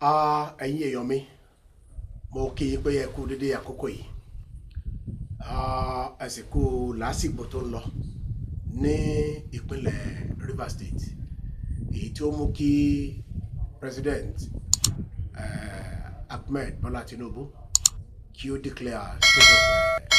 Ẹ̀yin èèyàn mi, mo kí yín pé ẹ kú dédé àkókò yìí. Àsìkò lásìgbò tó ń lọ ní ìpínlẹ̀ Rivers State, èyí tí ó mú kí President Ahmed Bola Tinubu kí ó declare state of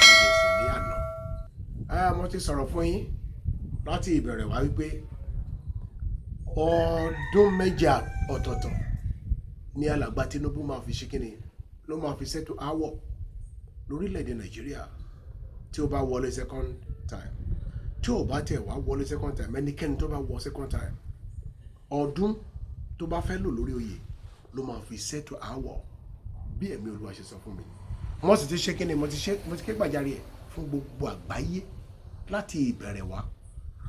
emergency ní àná. Mo ti sọ̀rọ̀ fún yín láti ìbẹ̀rẹ̀ wá wípé ọdún méjì ọ̀tọ̀ọ̀tọ̀ ní alàgbà Tinubu máa fi ṣe kíni ló máa fi settle aáwọ̀ lórílẹ̀‐èdè Nàìjíríà tí ó bá wọlé second time, tí ò bá tẹ̀ wá wọlé second time, ẹnikẹ́ni tó bá wọ second time, ọdún tó bá fẹ́ lò lórí oyè ló máa fi settle aáwọ̀ bí ẹ̀mí Olúwa ṣe sọ fún mi. Mo sì ti ṣe kíni, mo ti ké gbàjarè ẹ̀ fún gbogbo àgbáyé láti ìbẹ̀rẹ̀ wá.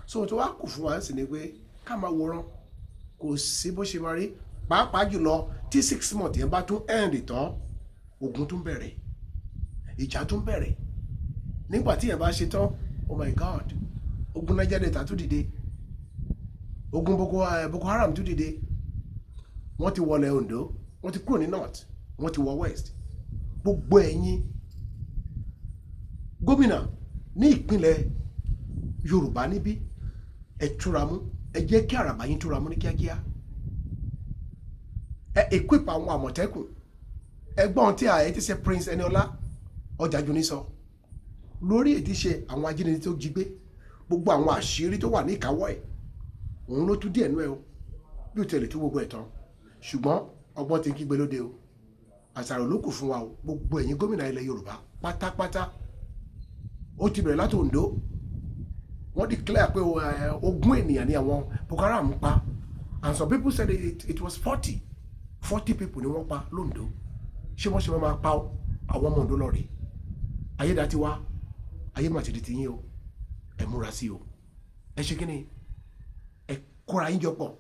So tó wá kù fún wa sí ni pé ká máa wòran, kò sí bó ṣe máa rí, pàápàá jùlọ tí 6 months yẹn bá tún end tán, ogun tún bẹ̀rẹ̀, ìjà tún bẹ̀rẹ̀. Nígbà tí yẹn bá ṣe tán, oh my God, ogun Niger Delta tún dìde, ogun Boko Haram tún dìde. Wọ́n ti wọlé Ondo, wọ́n ti kúrò ní north, wọ́n ti wọ west. Gbogbo ẹ̀yin gómìnà ní ìpínlẹ̀ Yorùbá níbí, ẹ túra mú, ẹ jẹ́ kí àràbà yín túra mú ní kíákíá. Ẹ equip àwọn àmọ̀tẹ́kùn. Ẹgbọ́n tí ààyè ti ṣe Prince Eniola Ọ̀jájúní sọ lórí ìdíṣe àwọn ajínigbé tó jí gbé, gbogbo àwọn àṣírí tó wà ní ìkáwọ́ ẹ̀, òun ló tú díẹ̀ nú ẹ̀ o, bí ó tẹ̀lé tó gbogbo ẹ̀ tán. Ṣùgbọ́n ọgbọ́n ti kígbe lóde o, àṣàrò ló kù fún wa o. Gbogbo ẹ̀yin gómìnà ilẹ̀ Yorùbá pátápátá, ó ti bẹ̀rẹ̀ láti Ondo. Wọ́n declare pé ogún ènìyàn ni àwọn Boko Haram pa, and some people said it was 40 people ni wọ́n pa lóńdó. Ṣé wọ́n ṣe máa pa àwọn ọmọ Ondo lọ rí? Ayédatiwa, ayé máa ti di tiyín o, ẹ múra sí o. Ẹ ṣe kíni, ẹ kóra yín jọpọ̀,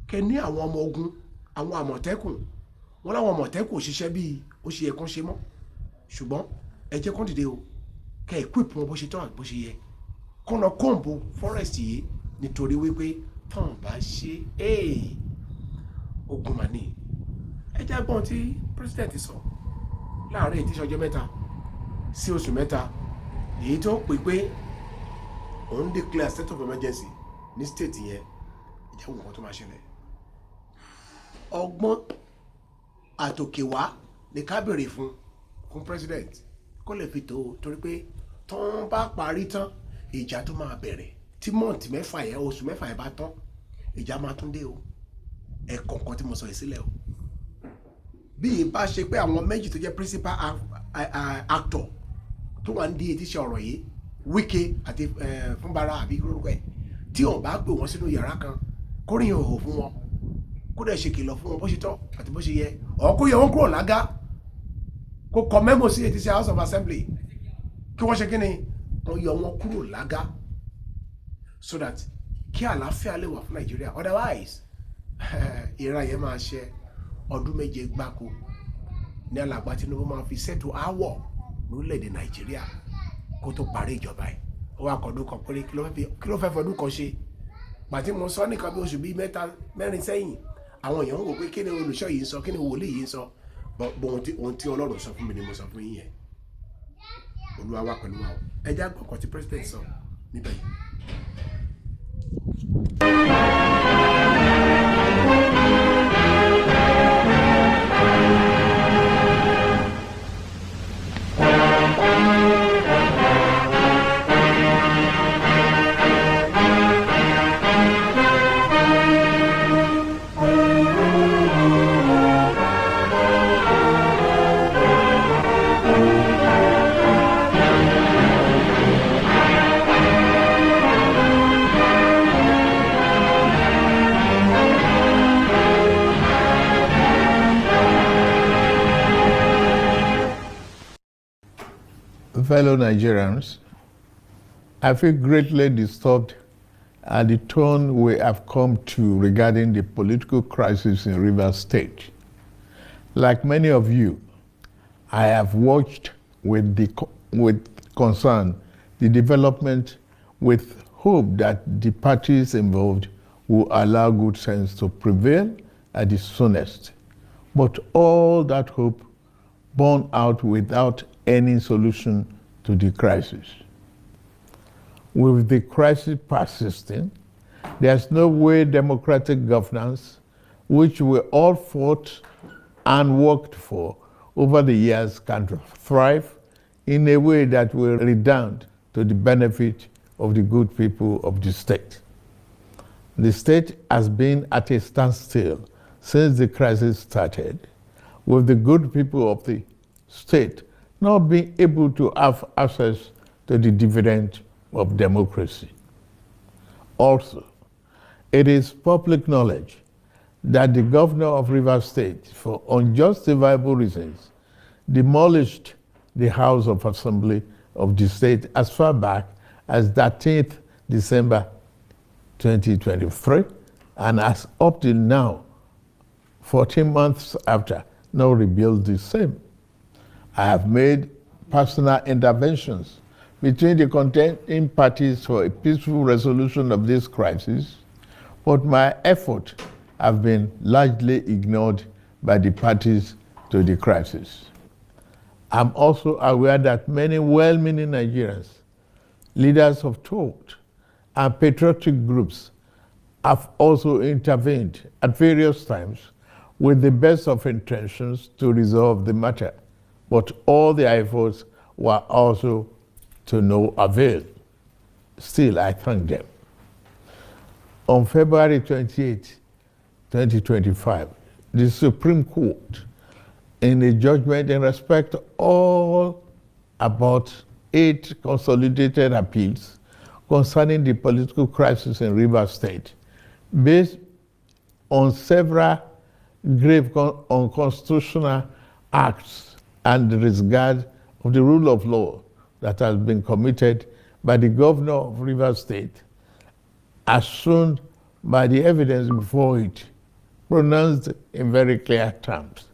kẹ ní àwọn ọmọ ogun, àwọn àmọ̀tẹ́kùn. Wọ́n láwọn àmọ̀tẹ́kùn òṣìṣẹ́ bí ó ṣe yẹ kán ṣe mọ́, ṣùgbọ́n ẹ jẹ́ kán dìde o, kẹ equip wọn bó ṣe tán àti bó ṣe yẹ, kán lọ kóńbó forest yìí, nítorí wípé tán bá ṣe ogun mà ní. Ẹ jẹ́ gbọ́n tí president sọ láàárín ìtíṣọjọ́ 3 sí oṣù 3, èyí tó pè pé òun declare state of emergency ní state yẹn. Ìjẹ́ òun kan tó máa ṣẹlẹ̀. Ọgbọ́n àtòkèwá ní ká bèrè fún president kó lè fi tó, torí pé tán bá parí tán ìjà tó máa bẹ̀rẹ̀ tí month 6 yẹn, oṣù 6 yẹn bá tán, ìjà máa tún dé o. Ẹ kọ̀ọ̀kan tí mo sọ yìí sílẹ̀ o. Bí ìbá ṣe pé àwọn méjì tó jẹ́ principal actor tó wà ní etí ṣe ọ̀rọ̀ yìí, Wike àti Fúnbara àbí orúkọ ẹ̀, tí wọ́n bá pè wọ́n sínú yàrá kan kó rí ìhòòhò fún wọn, kó dẹ̀ ṣe kìlọ̀ fún wọn bó ṣe tọ́ àti bó ṣe yẹ, ọ̀ kó yẹ wọ́n kúrò lága, kó kọ memo sí etí ṣe House of Assembly kí wọ́n ṣe kíni, wọ́n yọ wọn kúrò lága, so that kí àlàáfíà lè wà fún Nàìjíríà. Otherwise ìran yẹn máa ṣe ọdún 7 gbáko ní alàgbà Tinubu máa fi settle aáwọ̀ lórílẹ̀‐èdè Nàìjíríà kó tó parí ìjọba ẹ̀. Ó wá kọ̀ọ̀dún kan péré, kí ló fẹ́ fọdún kan ṣe? Pàtí mo sọ nìkan bí oṣù bíi 3-4 sẹ́yìn, àwọn èèyàn ń wò pé kí ni olùṣọ́ yìí ń sọ, kí ni wòlíì yìí ń sọ. Ohun tí Ọlọ́run sọ fún mi ni mo sọ fún yín yẹn. Olúwa wà pẹ̀lú wa o. Ẹ já gbọ́ nǹkan tí president sọ níbẹ̀ yìí. Fellow Nigerians, I feel greatly disturbed at the tone we have come to regarding the political crisis in Rivers State. Like many of you, I have watched with concern the development with hope that the parties involved will allow good sense to prevail at the soonest. but all that hope borne out without any solution to the crisis. With the crisis persisting, there's no way democratic governance, which we all fought and worked for over the years, can thrive in a way that will redound to the benefit of the good people of the state. The state has been at a standstill since the crisis started, with the good people of the state not being able to have access to the dividend of democracy. Also, it is public knowledge that the governor of Rivers State, for unjustifiable reasons, demolished the House of Assembly of the state as far back as 13th December 2023, and as up till now, 14 months after, now rebuilt the same. I have made personal interventions between the contending parties for a peaceful resolution of this crisis, but my efforts have been largely ignored by the parties to the crisis. I'm also aware that many well-meaning Nigerians, leaders of thought, and patriotic groups have also intervened at various times with the best of intentions to resolve the matter, but all their efforts were also to no avail. Still, I thank them. On February 28, 2025, the Supreme Court, in a judgment in respect to all about 8 consolidated appeals concerning the political crisis in Rivers State, based on several grave unconstitutional acts and the disregard of the rule of law that has been committed by the governor of Rivers State, as shown by the evidence before it, pronounced in very clear terms.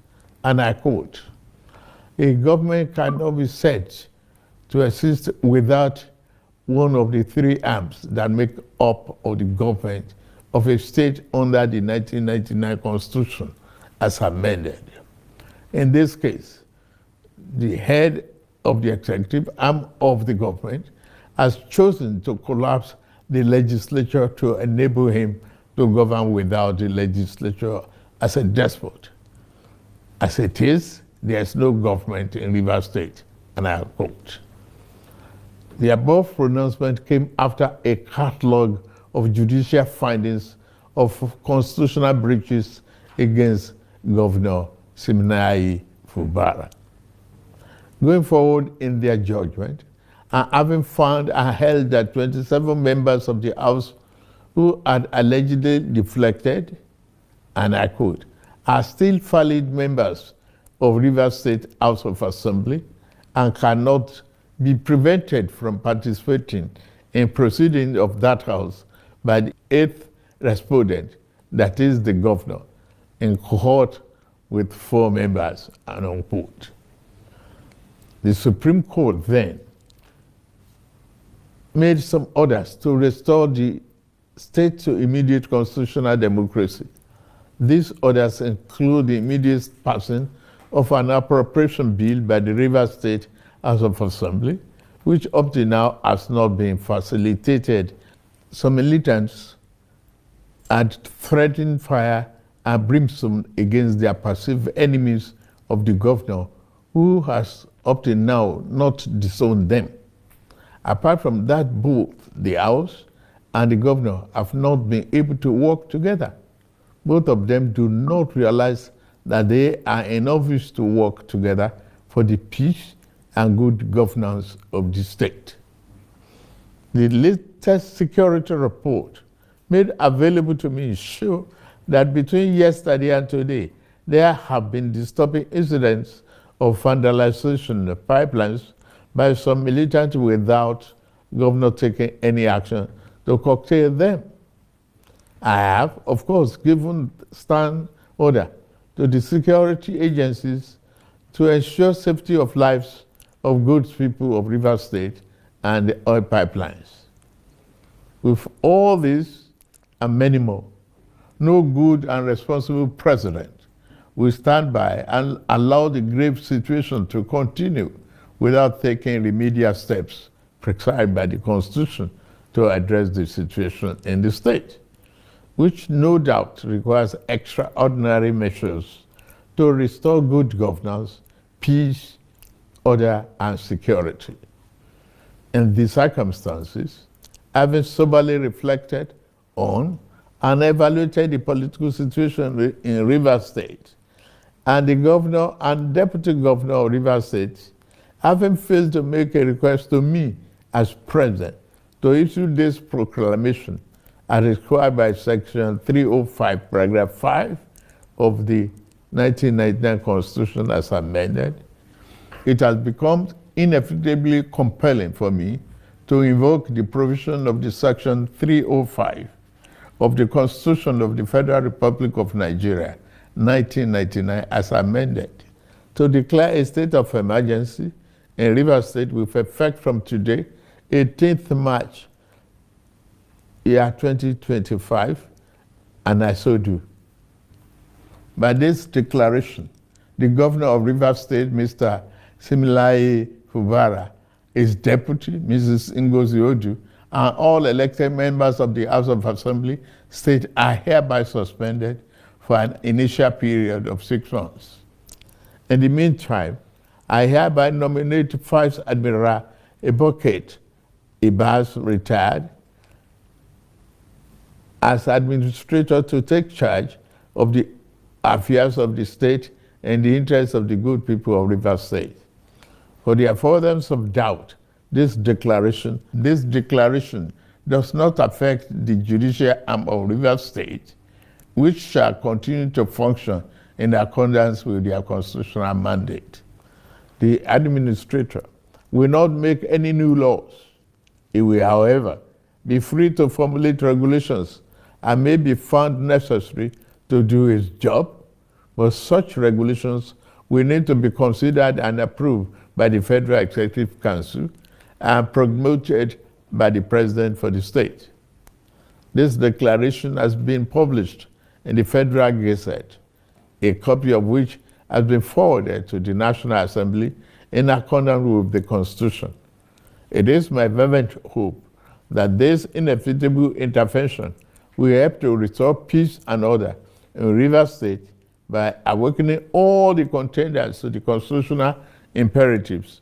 And I quote, "A government cannot be said to exist without one of the 3 arms that make up of the government of a state under the 1999 Constitution as amended. In this case, the head of the executive arm of the government has chosen to collapse the legislature to enable him to govern without the legislature as a despot. As it is, there is no government in Rivers State," and I quote. The above pronouncement came after a catalogue of judicial findings of constitutional breaches against Governor Siminalayi Fubara. Going forward in their judgment, and having found and held that 27 members of the House who had allegedly deflected, and I quote, "are still valid members of Rivers State House of Assembly and cannot be prevented from participating in proceedings of that House by the 8th respondent, that is the governor, in cohort with 4 members," and unquote. The Supreme Court then made some orders to restore the state to immediate constitutional democracy. These orders include the immediate passing of an appropriation bill by the Rivers State House of Assembly, which up to now has not been facilitated. Some militants had threatened fire and brimstone against their perceived enemies of the governor, who has up to now not disowned them. Apart from that, both the House and the governor have not been able to work together. Both of them do not realize that they are in office to work together for the peace and good governance of the state. The latest security report made available to me show that between yesterday and today, there have been disturbing incidents of vandalization of pipelines by some militants without governor taking any action to curtail them. I have, of course, given stand order to the security agencies to ensure safety of lives of good people of Rivers State and the oil pipelines. With all this and many more, no good and responsible president will stand by and allow the grave situation to continue without taking remedial steps prescribed by the Constitution to address the situation in the state, which no doubt requires extraordinary measures to restore good governance, peace, order, and security. In these circumstances, having soberly reflected on and evaluated the political situation in Rivers State, and the governor and deputy governor of Rivers State, having failed to make a request to me as president to issue this proclamation as required by Section 305, Paragraph 5 of the 1999 Constitution as amended, it has become inevitably compelling for me to invoke the provision of the Section 305 of the Constitution of the Federal Republic of Nigeria, 1999, as amended, to declare a state of emergency in Rivers State with effect from today, 18th March, year 2025, and I so do. By this declaration, the governor of Rivers State, Mr. Similaye Fubara, his deputy, Mrs. Ngozi Odu, and all elected members of the House of Assembly state are hereby suspended for an initial period of 6 months. In the meantime, I hereby nominate Vice Admiral Eboket Ibas, retired, as administrator to take charge of the affairs of the state in the interests of the good people of Rivers State. For the avoidance of doubt, this declaration does not affect the judicial arm of Rivers State, which shall continue to function in accordance with their constitutional mandate. The administrator will not make any new laws. He will, however, be free to formulate regulations and may be found necessary to do his job, but such regulations will need to be considered and approved by the Federal Executive Council and promoted by the President for the state. This declaration has been published in the Federal Gazette, a copy of which has been forwarded to the National Assembly in accordance with the Constitution. It is my fervent hope that this inevitable intervention will help to restore peace and order in Rivers State by awakening all the contenders to the constitutional imperatives,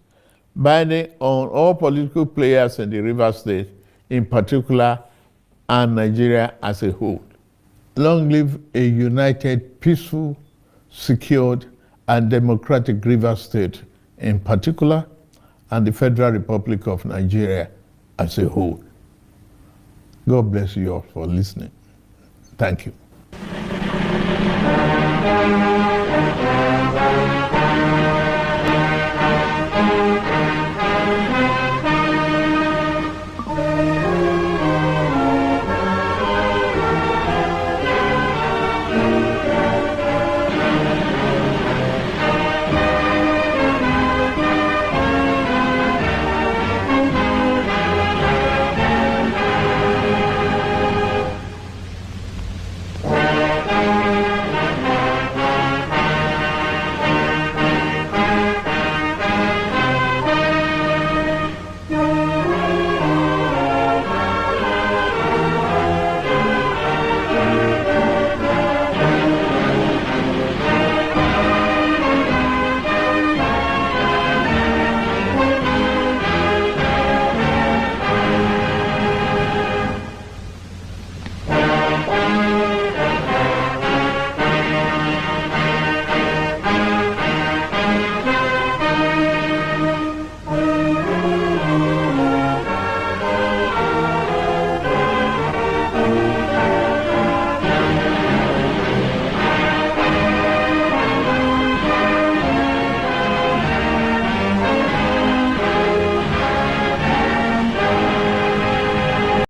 binding on all political players in the Rivers State in particular and Nigeria as a whole. Long live a united, peaceful, secured, and democratic Rivers State in particular, and the Federal Republic of Nigeria as a whole. God bless you all for listening. Thank you.